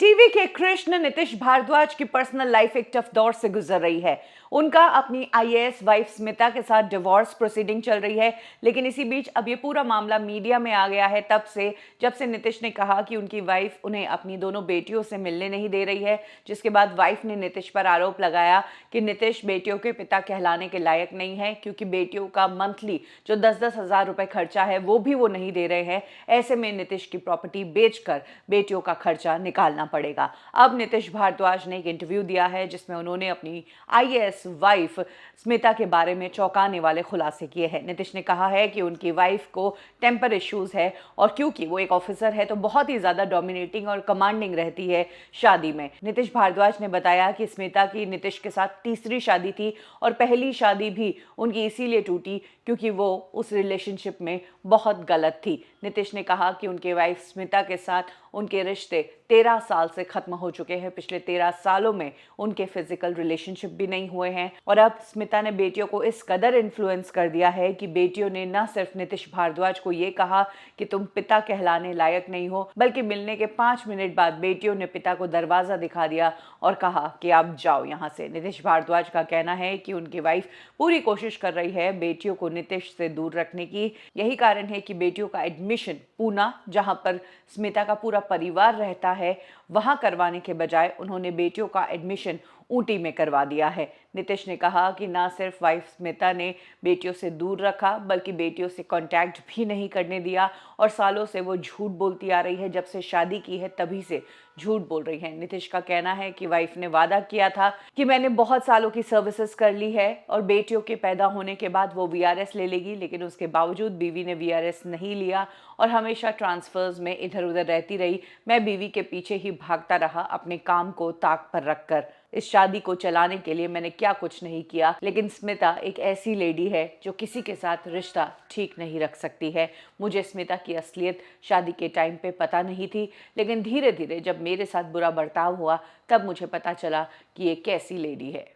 TV के कृष्ण नीतीश भारद्वाज की personal life एक टफ दौर से गुजर रही है। उनका अपनी आईएएस वाइफ स्मिता के साथ डिवोर्स प्रोसीडिंग चल रही है। लेकिन इसी बीच अब ये पूरा मामला मीडिया में आ गया है तब से, जब से नीतीश ने कहा कि उनकी वाइफ उन्हें अपनी दोनों बेटियों से मिलने नहीं दे रही है। जिसके बाद वाइफ ने नीतीश पर आरोप लगाया कि नीतीश बेटियों के पिता कहलाने के लायक नहीं है, क्योंकि बेटियों का मंथली जो 10-10 हजार रुपए खर्चा है वो भी वो नहीं दे रहे हैं। ऐसे में नीतीश की प्रॉपर्टी बेचकर बेटियों का खर्चा निकालना पड़ेगा। अब नीतीश भारद्वाज ने एक इंटरव्यू दिया है जिसमें उन्होंने अपनी आईएएस वाइफ स्मिता के बारे में चौंकाने वाले खुलासे किए हैं। नीतीश ने कहा है कि उनकी वाइफ को टेम्पर इश्यूज है और क्योंकि वो एक ऑफिसर है तो बहुत ही ज्यादा डोमिनेटिंग और कमांडिंग रहती है शादी में। नीतीश भारद्वाज ने बताया कि स्मिता की नीतीश के साथ तीसरी शादी थी और पहली शादी भी उनकी इसीलिए टूटी क्योंकि वो उस रिलेशनशिप में बहुत गलत थी। नीतीश ने कहा कि उनके वाइफ स्मिता के साथ उनके रिश्ते 13 साल से खत्म हो चुके हैं। पिछले 13 सालों में उनके फिजिकल रिलेशनशिप भी नहीं हुए हैं और अब स्मिता ने बेटियों को इस कदर इन्फ्लुएंस कर दिया है कि बेटियों ने न सिर्फ नीतीश भारद्वाज को ये कहा कि तुम पिता कहलाने लायक नहीं हो, बल्कि मिलने के 5 मिनट बाद बेटियों ने पिता को दरवाजा दिखा दिया और कहा कि आप जाओ यहाँ से। नीतीश भारद्वाज का कहना है कि उनकी वाइफ पूरी कोशिश कर रही है बेटियों को नीतीश से दूर रखने की। यही कारण है कि बेटियों का एडमिशन पूना, जहां पर स्मिता का पूरा परिवार रहता है, वहां करवाने के बजाय उन्होंने बेटियों का एडमिशन ऊटी में करवा दिया है। नीतीश ने कहा कि ना सिर्फ वाइफ स्मिता ने बेटियों से दूर रखा, बल्कि बेटियों से कांटेक्ट भी नहीं करने दिया और सालों से वो झूठ बोलती आ रही है। जब से शादी की है तभी से झूठ बोल रही है। नीतीश का कहना है कि वाइफ ने वादा किया था कि मैंने बहुत सालों की सर्विसेज कर ली है और बेटियों के पैदा होने के बाद वो वीआरएस ले लेगी, लेकिन उसके बावजूद बीवी ने वीआरएस नहीं लिया और हमेशा ट्रांसफर्स में इधर उधर रहती रही। मैं बीवी के पीछे ही भागता रहा अपने काम को ताक पर रखकर। इस शादी को चलाने के लिए मैंने क्या कुछ नहीं किया। लेकिन स्मिता एक ऐसी लेडी है जो किसी के साथ रिश्ता ठीक नहीं रख सकती है। मुझे स्मिता की असलियत शादी के टाइम पे पता नहीं थी, लेकिन धीरे धीरे जब मेरे साथ बुरा बर्ताव हुआ तब मुझे पता चला कि ये कैसी लेडी है।